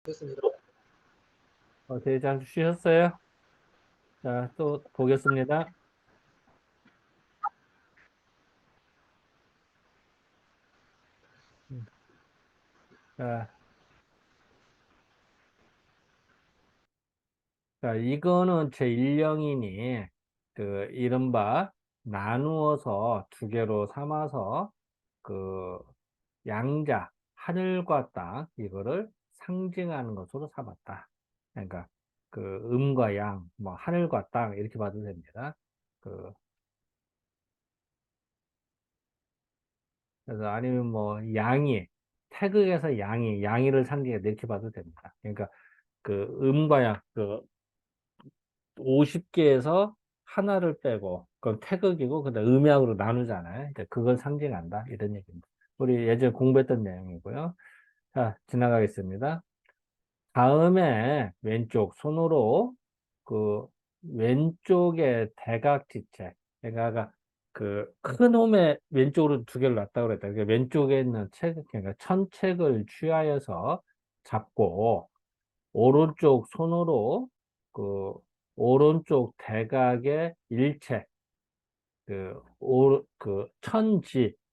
좋습니다. 되게 잘 쉬셨어요? 자, 또 보겠습니다. 음, 자, 이거는 제1형이니, 이른바 나누어서 두 개로 삼아서, 그, 양자, 하늘과 땅, 이거를 상징하는 것으로 삼았다. 그러니까, 음과 양, 뭐, 하늘과 땅, 이렇게 봐도 됩니다. 그, 그래서 아니면 뭐, 태극에서 양이를 상징해 이렇게 봐도 됩니다. 그러니까, 음과 양, 50개에서 하나를 빼고, 그럼 태극이고, 그다음 음양으로 나누잖아요. 이제 그걸 상징한다. 이런 얘기입니다. 우리 예전에 공부했던 내용이고요. 자, 지나가겠습니다. 다음에 왼쪽 손으로 그 왼쪽에 대각지책. 그러니까 큰 홈에 왼쪽으로 두 개를 놨다고 그랬다. 그러니까 왼쪽에 있는 그러니까 천책을 취하여서 잡고, 오른쪽 손으로 그 오른쪽 대각의 일체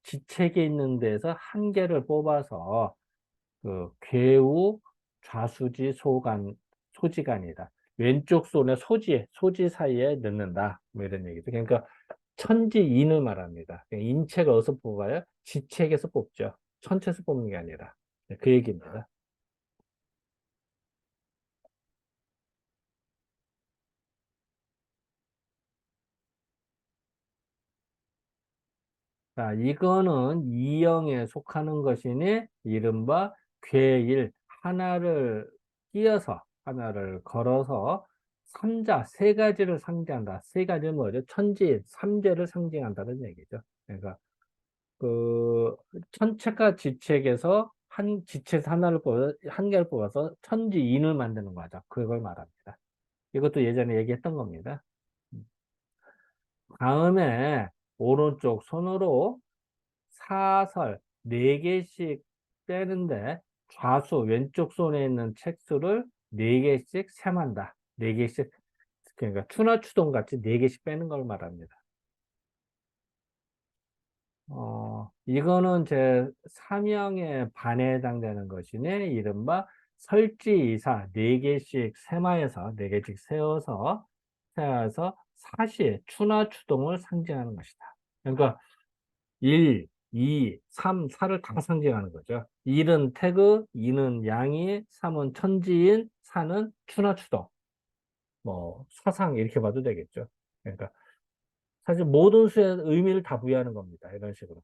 지책에 있는 데서 한 개를 뽑아서 괴우 좌수지 소지간이다. 왼쪽 손에 소지 사이에 넣는다. 뭐 이런 얘기죠. 그러니까 천지인을 말합니다. 그러니까 인체가 어디서 뽑아요? 지책에서 뽑죠. 천체에서 뽑는 게 아니라. 네, 그 얘기입니다. 자, 이거는 이형에 속하는 것이니, 이른바 괴일, 하나를 끼어서, 하나를 걸어서, 세 가지를 상징한다. 세 가지는 뭐죠? 천지, 삼재를 상징한다는 얘기죠. 그러니까, 그, 천체과 지책에서 지책 한 개를 뽑아서 천지인을 만드는 거죠. 그걸 말합니다. 이것도 예전에 얘기했던 겁니다. 다음에, 오른쪽 손으로 사설 4개씩 빼는데 좌수 왼쪽 손에 있는 책수를 4개씩 셈한다. 4개씩 그러니까 추나추동 같이 4개씩 빼는 걸 말합니다. 이거는 제 3형의 반에 해당되는 것이네. 이른바 설지이사 4개씩 셈하여서 4개씩 세워서 추나추동을 상징하는 것이다. 그러니까 1, 2, 3, 4를 다 상징하는 거죠. 1은 태극, 2는 양이, 3은 천지인, 4는 추나추동, 뭐, 사상, 이렇게 봐도 되겠죠. 그러니까, 사실 모든 수의 의미를 다 부여하는 겁니다. 이런 식으로.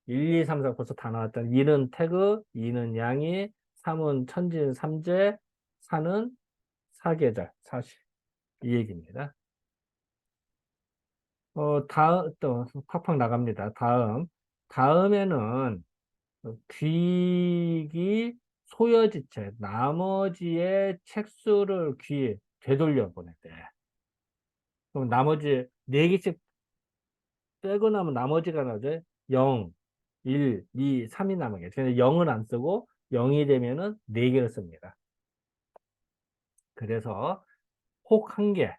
1, 2, 3, 4 벌써 다 나왔던 1은 태극, 2는 양이, 3은 천지인 삼재, 4는 사계절, 사시. 이 얘기입니다. 또 팍팍 나갑니다. 다음에는 귀기 소여지체 나머지의 책수를 귀에 되돌려 보냈대. 그럼 나머지 4개씩 빼고 나면 나머지가 나죠. 0, 1, 2, 3이 남아요. 그래서 0을 안 쓰고 0이 되면은 4개를 씁니다. 그래서 혹 1개,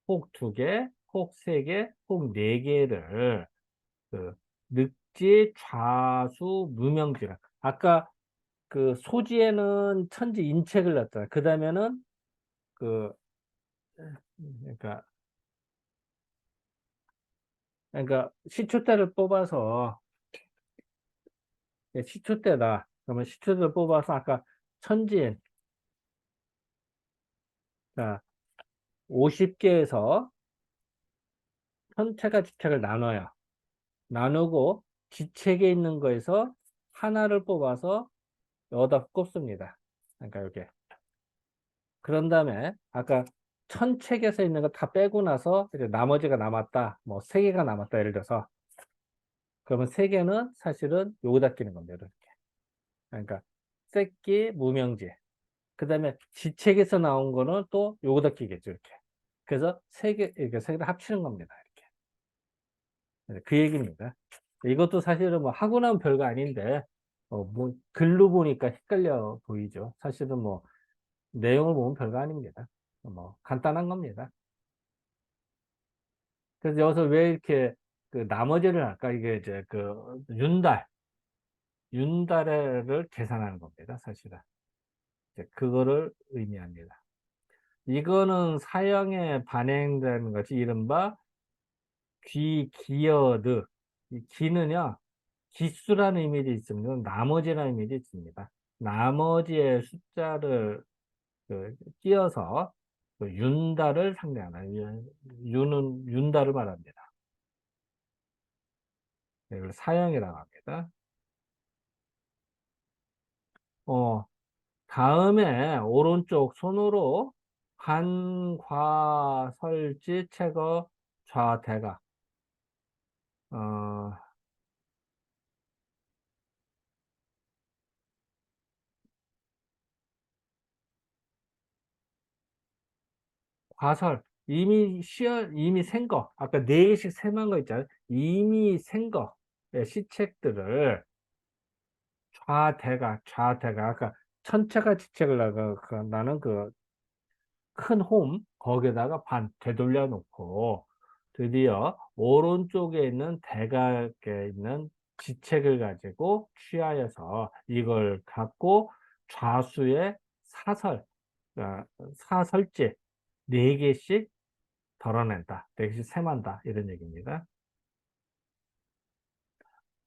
혹 2개, 혹 3개, 혹 4개를 그 늑지, 좌수, 무명지가 아까 소지에는 천지 인책을 넣었잖아. 그 다음에는 그 그러니까 시초대를 뽑아서 시초대다. 그러면 시초대를 뽑아서 아까 천지인 자 50개에서 천체가 지책을 나눠요. 나누고 지책에 있는 거에서 하나를 뽑아서 여기다 꼽습니다. 그러니까 이렇게. 그런 다음에 아까 천책에서 있는 거 다 빼고 나서 이제 나머지가 남았다. 뭐 3개가 남았다. 예를 들어서 그러면 3개는 사실은 여기다 끼는 겁니다. 이렇게. 그러니까 새끼, 무명지. 그 다음에 지책에서 나온 거는 또 요거다 끼겠죠. 이렇게. 그래서 이렇게 세 개를 합치는 겁니다. 이렇게. 그 얘기입니다. 이것도 사실은 뭐 하고 나면 별거 아닌데, 뭐 글로 보니까 헷갈려 보이죠. 사실은 뭐 내용을 보면 별거 아닙니다. 뭐 간단한 겁니다. 그래서 여기서 왜 이렇게 그 나머지를 할까? 이게 이제 그 윤달을 계산하는 겁니다. 사실은. 이제 그거를 의미합니다. 이거는 사형에 반영되는 것이 이른바 기어드. 이 기는요, 기수라는 의미도 있습니다. 나머지라는 의미도 있습니다. 나머지의 숫자를 그 띄어서 그 윤달을 상대하는, 윤은 윤달을 말합니다. 이걸 사형이라고 합니다. 어, 다음에 오른쪽 손으로 한과설지 채거 좌대각. 어, 과설. 이미 센 거. 아까 네 개씩 세만 거 있잖아요. 이미 센 거. 예, 시책들을 좌대각. 아까 천체가 지책을 나는 그 큰 홈, 거기에다가 되돌려 놓고 드디어 오른쪽에 있는 대각에 있는 지책을 가지고 취하여서 이걸 갖고 좌수의 사설, 어, 사설제 네개씩 덜어낸다. 네개씩 sem한다. 이런 얘기입니다.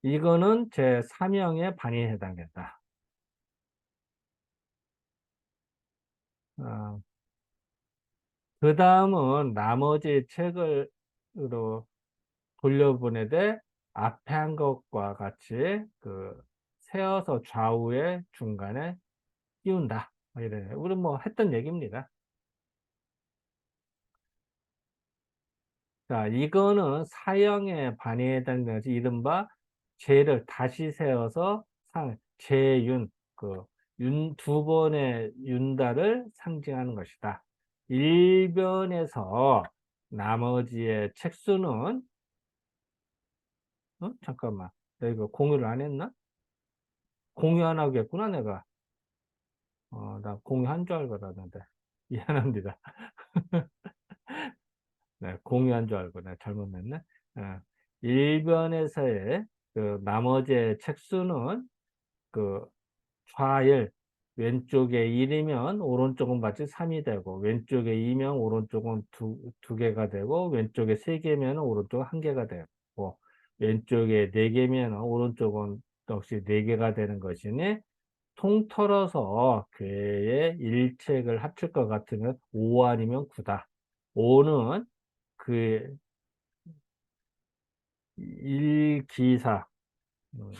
이거는 제 3형의 반의에 해당된다. 어, 그 다음은 나머지 책으로 돌려보내되 앞에 한 것과 같이 그 세어서 좌우에 중간에 띄운다. 뭐 이래. 우리 뭐 했던 얘기입니다. 자, 이거는 사형의 반의에 해당되는 것이 이른바 죄를 다시 세워서 재윤, 두 번의 윤달을 상징하는 것이다. 일변에서 나머지의 책수는, 잠깐만. 내가 이거 공유를 안 했나? 공유 안 하겠구나, 내가. 나 공유한 줄 알고 그러는데. 미안합니다. 네, 공유한 줄 알고 내가 잘못 냈네. 어, 일변에서의 그 나머지의 책수는 그 좌일, 왼쪽에 1이면 오른쪽은 마치 3이 되고, 왼쪽에 2면 오른쪽은 두 개가 되고, 왼쪽에 3개면 오른쪽은 1개가 되고, 왼쪽에 4개면 오른쪽은 역시 4개가 되는 것이니, 통틀어서 괴의 일책을 합칠 것 같으면 5 아니면 9다. 5는 그 일기사, 음,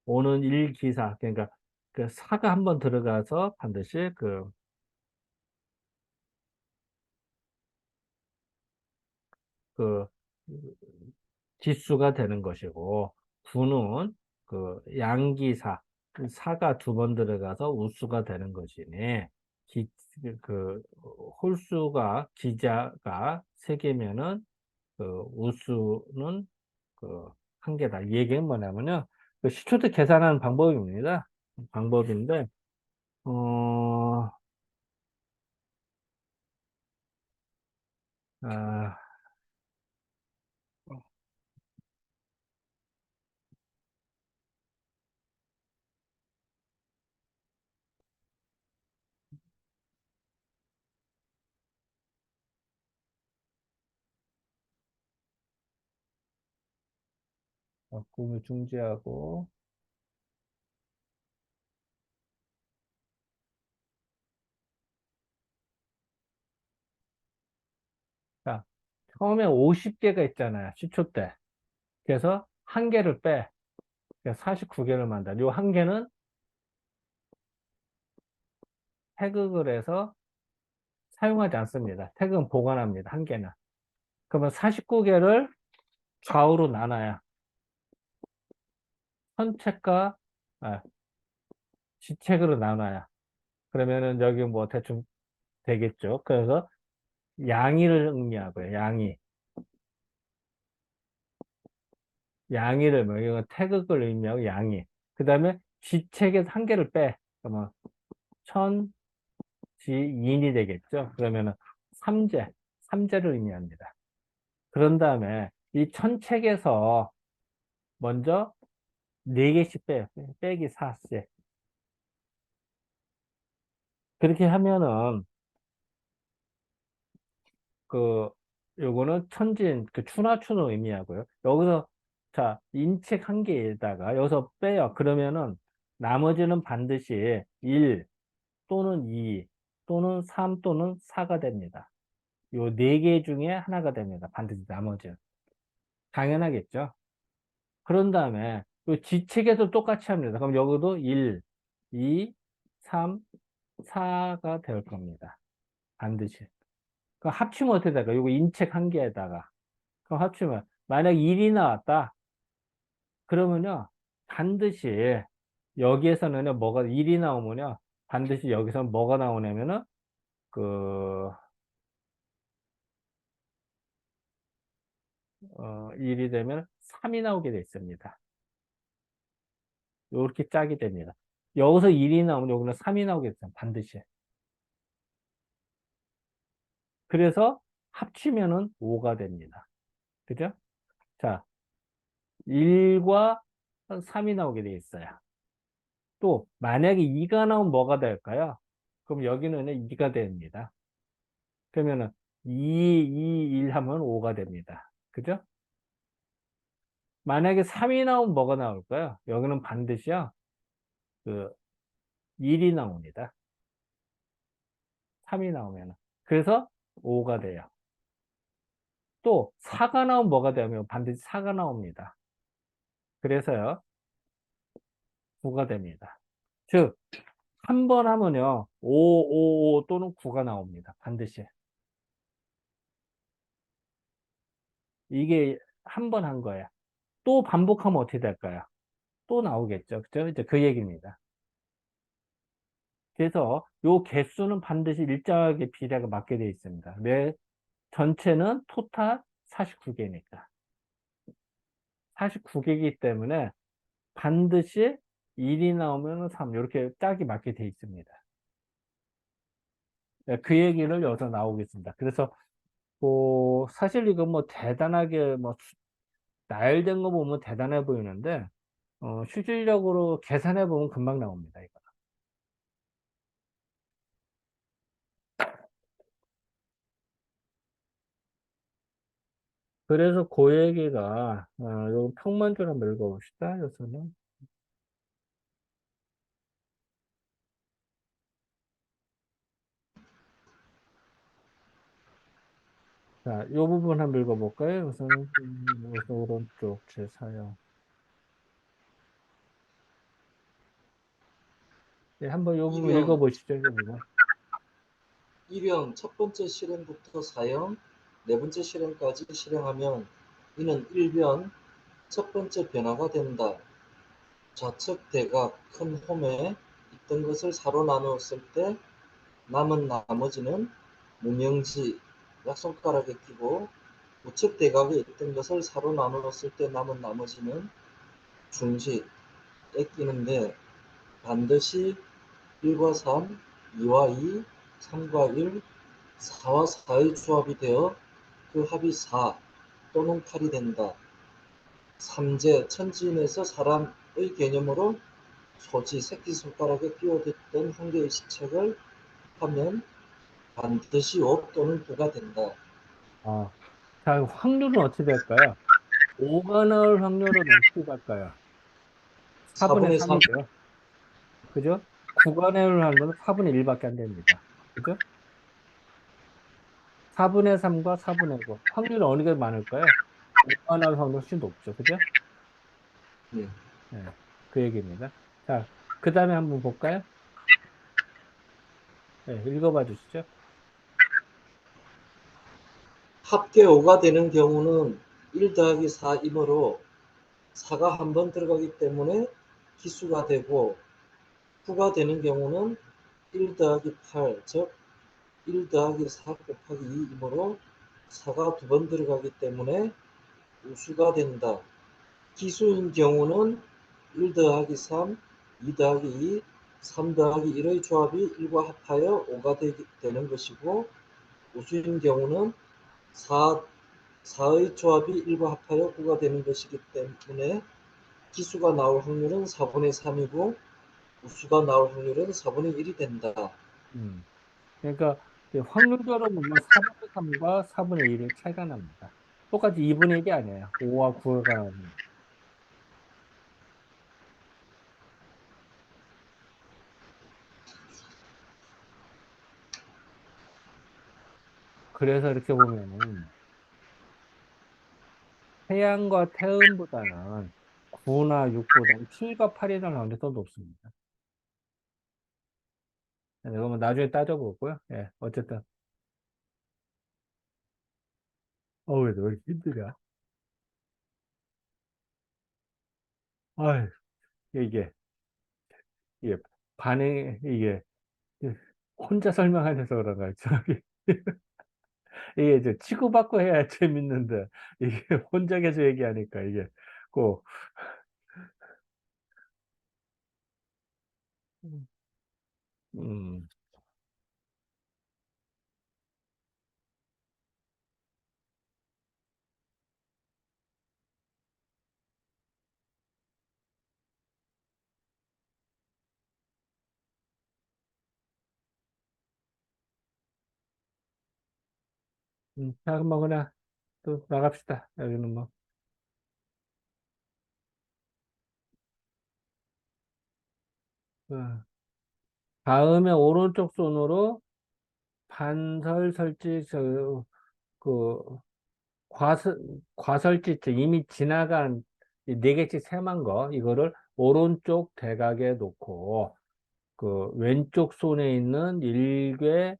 오는 일기사. 그러니까 그 사가 한번 들어가서 반드시 그 기수가 되는 것이고, 구는 그 양기사, 그 사가 두 번 들어가서 우수가 되는 것이니, 기, 홀수가, 기자가 세 개면은 우수는 그 한 개다. 이 얘기는 뭐냐면요. 그 시초때 계산하는 방법입니다. 방법인데, 어, 아, 공유 중지하고, 자, 처음에 50개가 있잖아요. 시초 때. 그래서 한 개를 빼. 그래서 49개를 만다. 요 한 개는 태극을 해서 사용하지 않습니다. 태극은 보관합니다. 한 개는. 그러면 49개를 좌우로 나눠야 선책과 아, 지책으로 나눠야 그러면은 여기 뭐 대충 되겠죠. 그래서 양의를 의미하고요. 양의. 양의를, 뭐, 이거 태극을 의미하고 양의. 그 다음에 지책에서 한 개를 빼. 그러면 천지인이 되겠죠. 그러면은 삼재, 삼재를 의미합니다. 그런 다음에 이 천책에서 먼저 네 개씩 빼요. 빼기 4세. 그렇게 하면은 그 요거는 천진 그 추나추는 의미하고요. 여기서 자 인책 한 개에다가 여기서 빼요. 그러면은 나머지는 반드시 1 또는 2 또는 3 또는 4가 됩니다. 요 네 개 중에 하나가 됩니다. 반드시 나머지는. 당연하겠죠. 그런 다음에 요 지책에도 똑같이 합니다. 그럼 여기도 1, 2, 3, 4가 될 겁니다. 반드시. 그럼 합치면 어떻게 될까? 요거 인책 한 개에다가. 그럼 합치면 만약 1이 나왔다. 그러면요. 반드시 여기에서는요. 뭐가 1이 나오면요. 반드시 여기서 뭐가 나오냐면은 그 1이 되면 3이 나오게 돼 있습니다. 요렇게 짝이 됩니다. 여기서 1이 나오면 여기는 3이 나오게 돼요. 반드시. 그래서 합치면은 5가 됩니다. 그죠? 자, 1과 3이 나오게 돼 있어요. 또 만약에 2가 나오면 뭐가 될까요? 그럼 여기는 2가 됩니다. 그러면은 2, 2, 1 하면 5가 됩니다. 그죠? 만약에 3이 나오면 뭐가 나올까요? 여기는 반드시요. 그 1이 나옵니다. 3이 나오면. 그래서 5가 돼요. 또 4가 나오면 뭐가 되면 반드시 4가 나옵니다. 그래서요. 9가 됩니다. 즉, 한 번 하면요. 5, 5, 5 또는 9가 나옵니다. 반드시. 이게 한 번 한 거예요. 또 반복하면 어떻게 될까요? 또 나오겠죠. 그죠? 이제 그 얘기입니다. 그래서 요 개수는 반드시 일정하게 비례가 맞게 되어 있습니다. 왜? 전체는 토탈 49개니까. 49개이기 때문에 반드시 1이 나오면 3 이렇게 짝이 맞게 되어 있습니다. 네, 그 얘기를 여기서 나오겠습니다. 그래서 뭐 사실 이거 뭐 대단하게 뭐 나열된 거 보면 대단해 보이는데 실질적으로 계산해 보면 금방 나옵니다. 이거. 그래서 그 얘기가 요 평만조를 한번 읽어봅시다. 여기서는 자, 요 부분 한번 읽어볼까요? 우선은 여기서 오른쪽 제4형. 네, 한번 요 부분 일형 읽어보시죠. 이 부분. 첫 번째 실행부터 4형, 네 번째 실행까지 실행하면 이는 1변 첫 번째 변화가 된다. 좌측 대각 큰 홈에 있던 것을 4로 나누었을 때 남은 나머지는 무명지 약손가락에 끼고 우측 대각에 있던 것을 4로 나누었을 때 남은 나머지는 중지에 끼는데 반드시 1과 3, 2와 2, 3과 1, 4와 4의 조합이 되어 그 합이 4 또는 8이 된다. 삼재 천지인에서 사람의 개념으로 소지 새끼손가락에 끼워댔던 한 개의 시책을 하면 반드시 5 또는 9가 된다. 아, 자, 확률은 어떻게 될까요? 5가 나올 확률은 어떻게 될까요? 4분의 4분의 3, 3이죠. 그죠? 9가 나올 확률은 4분의 1밖에 안 됩니다. 그죠? 4분의 3과 4분의 9. 확률은 어느 게 많을까요? 5가 나올 확률이 훨씬 높죠. 그죠? 네. 네, 그 얘기입니다. 자, 그 다음에 한번 볼까요? 네, 읽어봐 주시죠. 합계 5가 되는 경우는 1 더하기 4이므로 4가 한 번 들어가기 때문에 기수가 되고 9가 되는 경우는 1 더하기 8, 즉 1 더하기 4 곱하기 2이므로 4가 두 번 들어가기 때문에 우수가 된다. 기수인 경우는 1 더하기 3, 2 더하기 2, 3 더하기 1의 조합이 1과 합하여 5가 되는 것이고, 우수인 경우는 4의 조합이 1과 합하여 9가 되는 것이기 때문에 기수가 나올 확률은 4분의 3이고 우수가 나올 확률은 4분의 1이 된다. 음. 그러니까 이제 확률적으로 보면 4분의 3과 4분의 1의 차이가 납니다. 똑같이 2분의 1이 아니에요. 5와 9가. 그래서 이렇게 보면은 태양과 태음보다는 9나 6보다는 7과 8이 나오는데 더 높습니다. 이거는 나중에 따져보고요. 예, 어쨌든. 왜 이렇게 힘드냐? 아유, 이게, 이게, 이게, 혼자 설명하셔서 그런가, 저기. 이게 이제 치고받고 해야 재밌는데, 이게 혼자 계속 얘기하니까, 이게 꼭, 음, 자, 뭐, 그냥 또 나갑시다. 여기는 뭐. 어. 다음에 오른쪽 손으로 반설 설치, 그, 과설, 과설지체 이미 지나간 이 네 개씩 sem한 거, 이거를 오른쪽 대각에 놓고, 그 왼쪽 손에 있는 1개,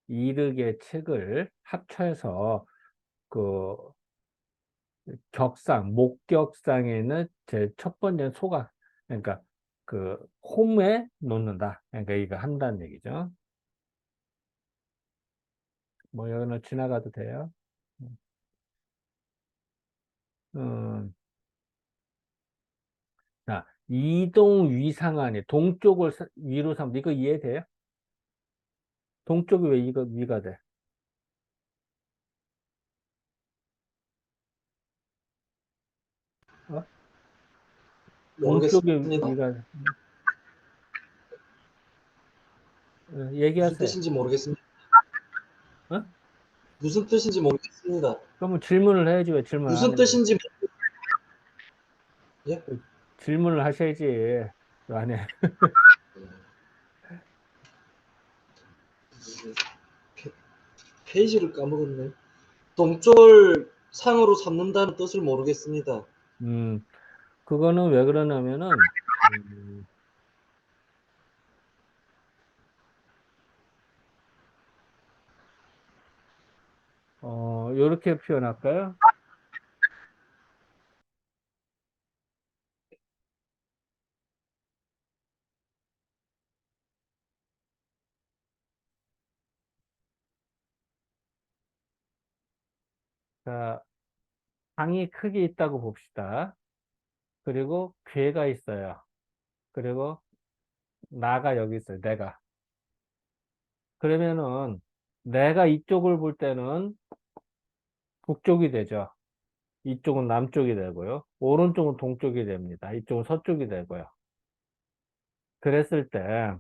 2르의 책을 합쳐서 그 목격상에는 제 첫 번째 소각, 그러니까 그 홈에 놓는다. 그러니까 이거 한다는 얘기죠. 뭐 여기는 지나가도 돼요. 음, 자, 이동 위상안이 동쪽을 위로 삼 이거 이해돼요? 동쪽이 왜 이거 위가 돼? 어? 동쪽이 모르겠습니다. 위가 무슨 얘기하세요. 뜻인지 모르겠습니다. 어? 무슨 뜻인지 모르겠습니다. 그러면 질문을 해야지 왜 질문 안 무슨 해? 뜻인지 예? 질문을 하셔야지. 왜 안 해? 페이지를 까먹었네. 동쪽을 상으로 삼는다는 뜻을 모르겠습니다. 음, 그거는 왜 그러냐면은, 음, 요렇게 표현할까요? 자, 방이 크게 있다고 봅시다. 그리고 괴가 있어요. 그리고 나가 여기 있어요. 내가. 그러면은 내가 이쪽을 볼 때는 북쪽이 되죠. 이쪽은 남쪽이 되고요. 오른쪽은 동쪽이 됩니다. 이쪽은 서쪽이 되고요. 그랬을 때,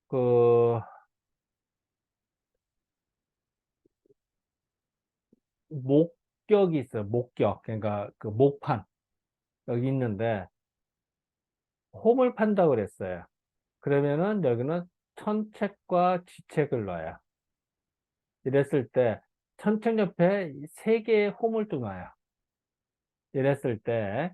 그, 목격이 있어요. 목격. 그러니까 그 목판. 여기 있는데, 홈을 판다고 그랬어요. 그러면은 여기는 천책과 지책을 넣어요. 이랬을 때, 천책 옆에 세 개의 홈을 또 놔요. 이랬을 때,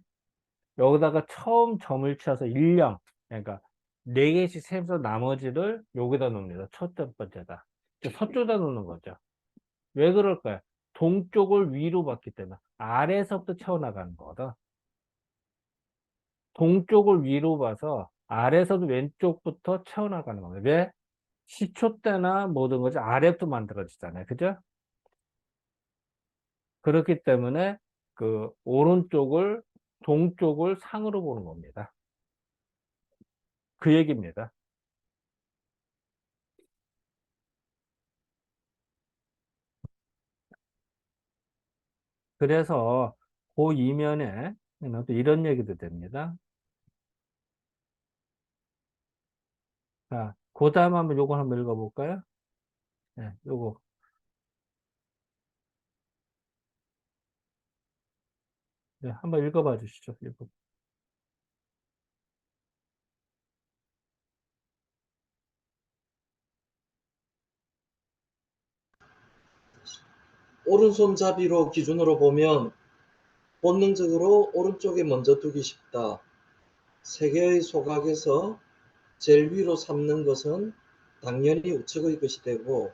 여기다가 처음 점을 쳐서 1령, 그러니까 네 개씩 세서 나머지를 여기다 놓습니다. 첫 번째다. 서쪽에다 놓는 거죠. 왜 그럴까요? 동쪽을 위로 봤기 때문에 아래에서부터 채워나가는 거거든. 동쪽을 위로 봐서 아래에서도 왼쪽부터 채워나가는 겁니다. 왜? 시초 때나 모든 것이 아래부터 만들어지잖아요. 그죠? 그렇기 때문에 그 오른쪽을, 동쪽을 상으로 보는 겁니다. 그 얘기입니다. 그래서 그 이면에 또 이런 얘기도 됩니다. 자, 그 다음 한번 요거 한번 읽어볼까요? 네, 요거. 네, 한번 읽어봐 주시죠. 읽어. 오른손잡이로 기준으로 보면 본능적으로 오른쪽에 먼저 두기 쉽다. 세 개의 소각에서 제일 위로 삼는 것은 당연히 우측의 것이 되고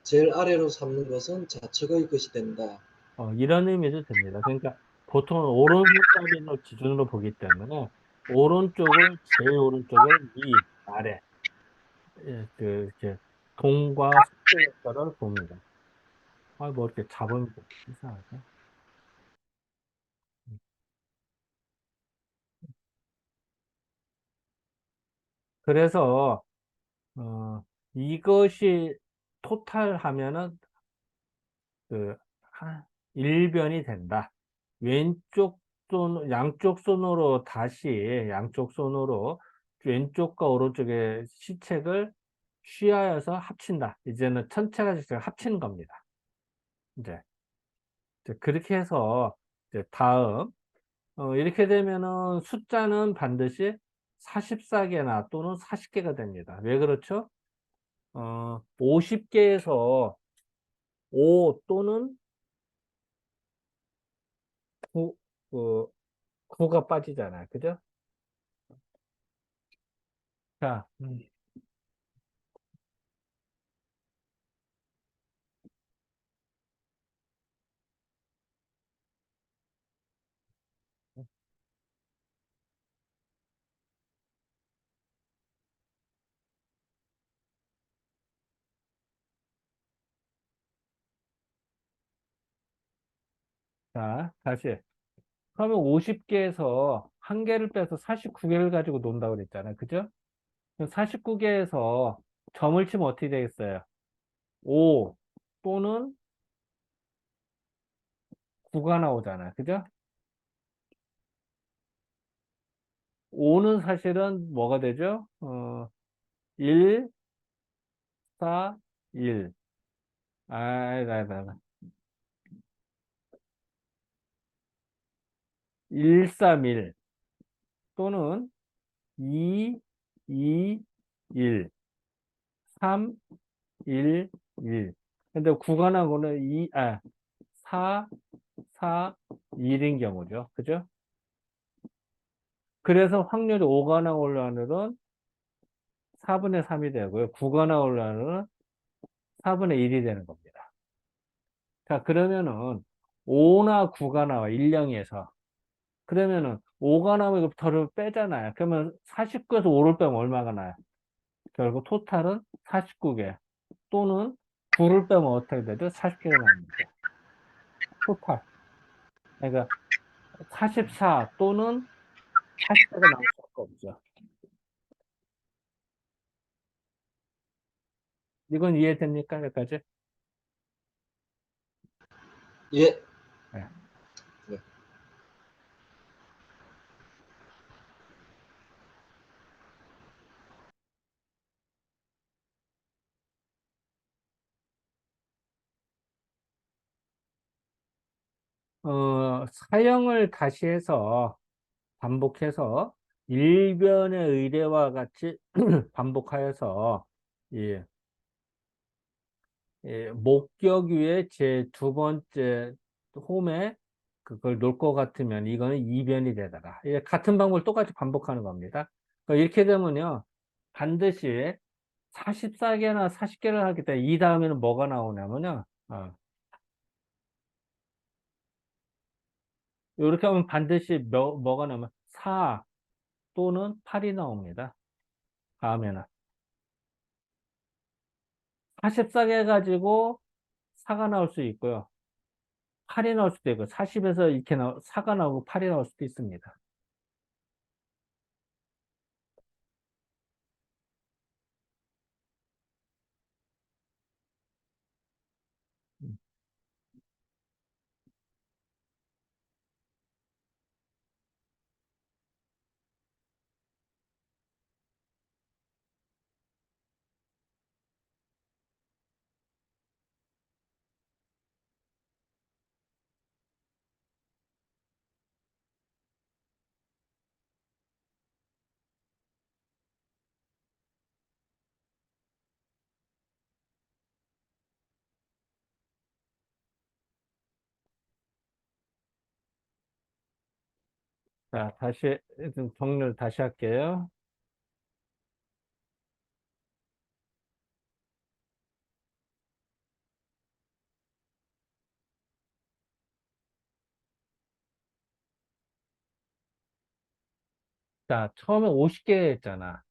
제일 아래로 삼는 것은 좌측의 것이 된다. 이런 의미도 됩니다. 그러니까 보통은 오른손잡이를 기준으로 보기 때문에 오른쪽을 제일 오른쪽을 위, 아래, 예, 이렇게 동과 속도의 역할을 봅니다. 뭐 이렇게 잡으면 이상하죠. 그래서 이것이 토탈 하면은 그 일변이 된다. 왼쪽 손, 양쪽 손으로 다시 양쪽 손으로 왼쪽과 오른쪽의 시책을 취하여서 합친다. 이제는 천체가 지금 합치는 겁니다. 이제, 그렇게 해서 이제 다음 이렇게 되면은 숫자는 반드시 44개나 또는 40개가 됩니다. 왜 그렇죠? 50개에서 5 또는 9, 9가 빠지잖아요. 그죠? 자, 다시. 그러면 50개에서 한 개를 빼서 49개를 가지고 논다고 그랬잖아요. 그죠? 49개에서 점을 치면 어떻게 되겠어요? 5 또는 9가 나오잖아요. 그죠? 5는 사실은 뭐가 되죠? 1, 4, 1. 나. 1, 3, 1 또는 2, 2, 1, 3, 1, 1. 근데 9가 나오고는 4, 4, 1인 경우죠. 그죠? 그래서 확률이 5가 나올 확률은 4분의 3이 되고요. 9가 나올 확률은 4분의 1이 되는 겁니다. 자, 그러면은 5나 9가 나와, 1령에서. 그러면은 5가 나오면 이거 덜을 빼잖아요. 그러면 49에서 5를 빼면 얼마가 나요? 결국 토탈은 49개 또는 9를 빼면 어떻게 되죠? 40개가 나옵니다. 토탈. 그러니까 44 또는 40개가 나올 수가 없죠. 이건 이해됩니까? 여기까지? 예. 네. 네. 사형을 다시 해서 반복해서 일변의 의례와 같이 반복하여서 이, 목격 위에 제 두 번째 홈에 그걸 놓을 것 같으면 이거는 이변이 되더라. 이게 같은 방법을 똑같이 반복하는 겁니다. 그러니까 이렇게 되면요. 반드시 44개나 40개를 하기 때문에 이 다음에는 뭐가 나오냐면요. 이렇게 하면 반드시 뭐가 나오면 4, 또는 8이 나옵니다. 다음에는 44개 가지고 4가 나올 수 있고요. 8이 나올 수도 있고 40에서 이렇게 4가 나오고 8이 나올 수도 있습니다. 자, 다시 좀 정리를 다시 할게요. 자, 처음에 50개 했잖아.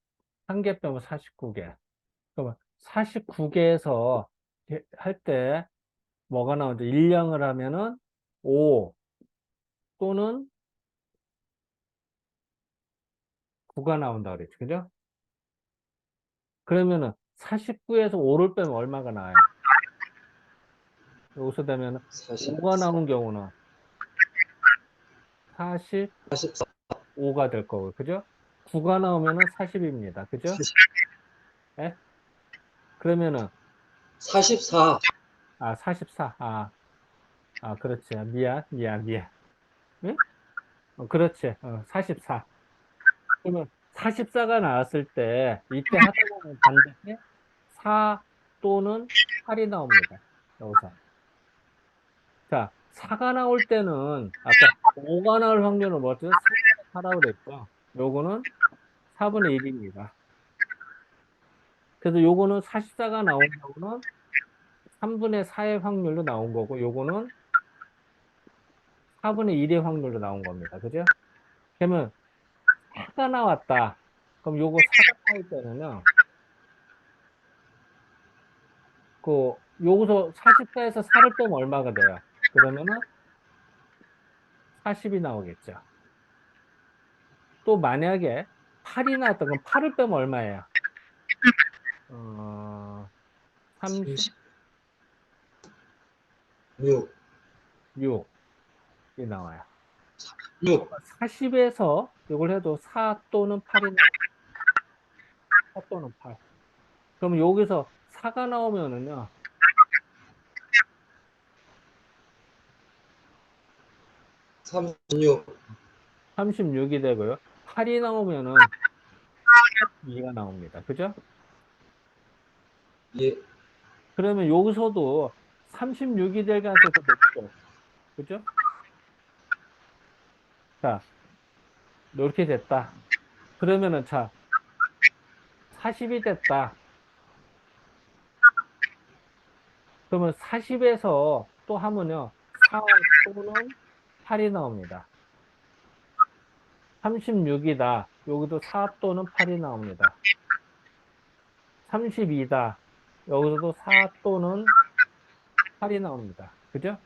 한 개 빼면 49개. 그러면 49개에서 할 때 뭐가 나오죠? 1령을 하면은 5 또는 9가 나온다 그랬지. 그죠? 그러면은 49에서 5를 빼면 얼마가 나와요? 여기서 되면 40, 5가 나온 경우는 44, 45가 될 거고, 그죠? 9가 나오면은 40입니다. 그죠? 40, 예? 그러면은, 44, 44. 그렇지. 미안. 응? 그렇지. 44. 그러면 44가 나왔을 때, 이때 하다 보면 반드시 4 또는 8이 나옵니다. 여기서. 자, 4가 나올 때는, 아까 5가 나올 확률은 뭐죠? 4분의 4라고 그랬죠? 요거는 4분의 1입니다. 그래서 요거는 44가 나온 경우는 3분의 4의 확률로 나온 거고, 요거는 4분의 1의 확률로 나온 겁니다. 그죠? 그러면 4가 나왔다. 그럼 요거 4가 나올 때는요, 요거서 44에서 4를 빼면 얼마가 돼요? 그러면은 40이 나오겠죠. 또 만약에 8이 나왔다. 그럼 8을 빼면 얼마예요? 어, 36이 36, 나와요. 6, 40에서 이걸 해도 4 또는 8이 나와요. 4 또는 8. 그러면 여기서 4가 나오면은요, 36, 36이 되고요. 8이 나오면은 2가 나옵니다. 그죠? 예, 그러면 여기서도 36이 될 가능성이 더 높죠. 그죠? 자, 이렇게 됐다. 그러면은 자, 40이 됐다. 그러면 40에서 또 하면요, 4 또는 8이 나옵니다. 36이다. 여기도 4 또는 8이 나옵니다. 32다. 여기서도 4 또는 8이 나옵니다. 그죠?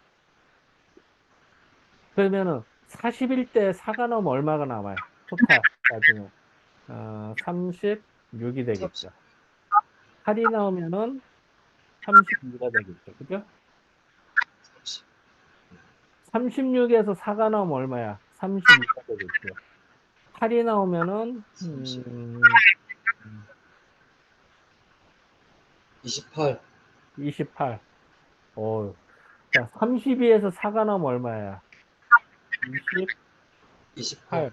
그러면은 40일 때 4가 나오면 얼마가 남아요? 토탈 나중에 36이 30, 되겠죠. 8이 나오면은 32가 되겠죠. 그죠? 30, 36에서 4가 나오면 얼마야? 32가 되겠죠. 8이 나오면은 30, 28, 28. 자, 32에서 4가 나오면 얼마야? 28. 28,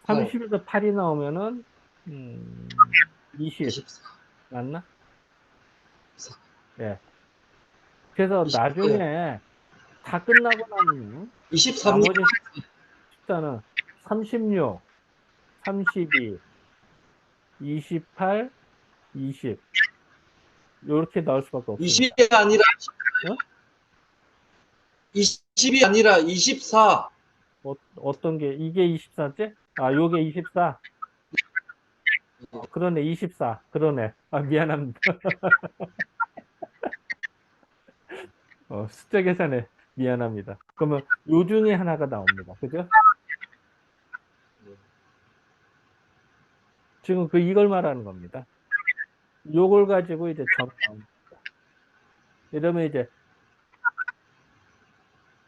8, 30에서 8이 나오면은 20 24, 맞나? 4, 예. 그래서 28, 나중에 다 끝나고 나면 23년, 나머지 숫자는 36, 32, 28, 20 이렇게 나올 수밖에 없습니다. 20이 아니라, 어? 20이 아니라 24, 어떤 게 이게 24째? 아, 요게 24. 예, 그러네, 24. 그러네. 아, 미안합니다. 숫자 계산에 미안합니다. 그러면 요 중에 하나가 나옵니다. 그죠? 예. 지금 이걸 말하는 겁니다. 요걸 가지고 이제 점 나옵니다. 이러면 이제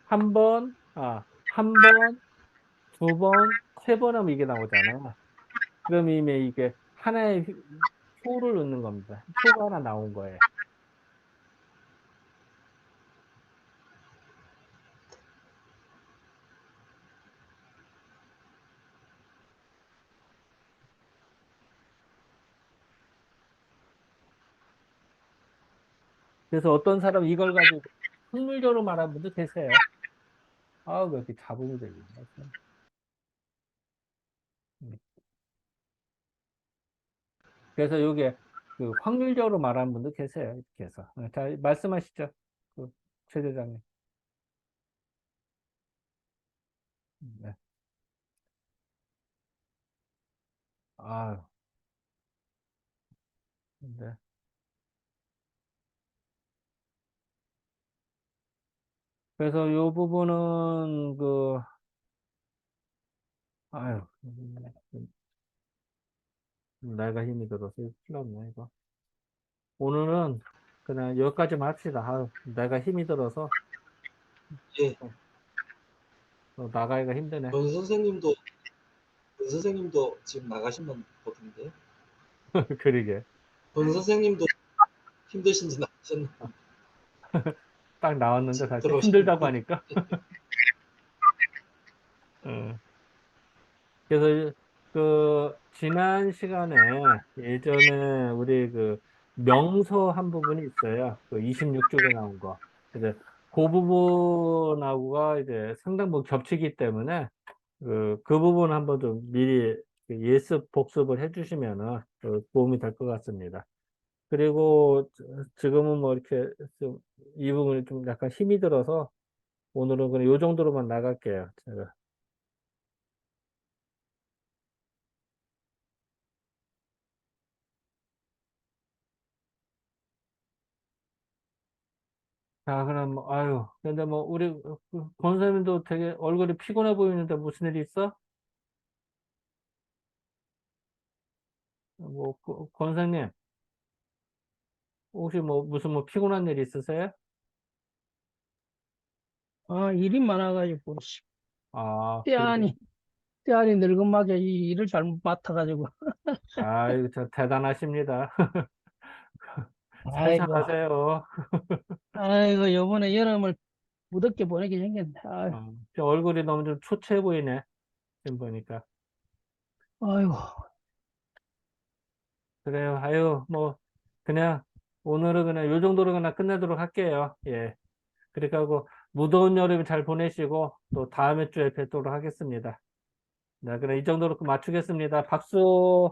한 번, 두 번, 세 번 하면 이게 나오잖아. 그럼 이미 이게 하나의 표를 넣는 겁니다. 표가 하나 나온 거예요. 그래서 어떤 사람 이걸 가지고 확률적으로 말하는 분도 계세요. 아, 왜 이렇게 잡음이 들리냐. 음. 그래서 요게 확률적으로 말하는 분도 계세요. 이렇게 해서. 자, 말씀하시죠. 최 대장님. 네. 아, 네. 그래서 요 부분은 아유, 내가 힘이 들어서 이거 큰일 났네, 이거. 오늘은 그냥 여기까지만 합시다. 아유, 내가 힘이 들어서 예, 나가기가 힘드네. 권 선생님도 권 선생님도 지금 나가시면 보던데. 그러게. 권 선생님도 힘드신지 나가셨나 딱 나왔는데 다시 들어오셨나? 힘들다고 하니까. 어. 그래서 지난 시간에 예전에 우리 명서 한 부분이 있어요. 26쪽에 나온 거. 그래서 그 부분하고가 이제 상당 부분 겹치기 때문에 그 부분 한번 좀 미리 예습 복습을 해주시면은 도움이 될 것 같습니다. 그리고 지금은 뭐 이렇게 좀 이 부분이 좀 약간 힘이 들어서 오늘은 그냥 요 정도로만 나갈게요. 제가. 자, 그럼, 아유, 근데 뭐, 우리, 권사님도 되게 얼굴이 피곤해 보이는데 무슨 일 있어? 뭐, 권사님, 혹시 뭐, 무슨 뭐 피곤한 일 있으세요? 아, 일이 많아가지고, 아, 그래. 떼아니, 떼아니 늙은막에 이 일을 잘못 맡아가지고, 아유, 저 대단하십니다. 아이고, 살살하세요. 아이고, 요번에 여름을 무덥게 보내게 생겼네. 아이고, 저 얼굴이 너무 좀 초췌해 보이네. 지금 보니까. 아이고, 그래요. 아유, 뭐, 그냥, 오늘은 그냥 요 정도로 그냥 끝내도록 할게요. 예. 그렇게 하고, 무더운 여름 잘 보내시고, 또 다음에 주에 뵙도록 하겠습니다. 네, 그래, 이 정도로 맞추겠습니다. 박수.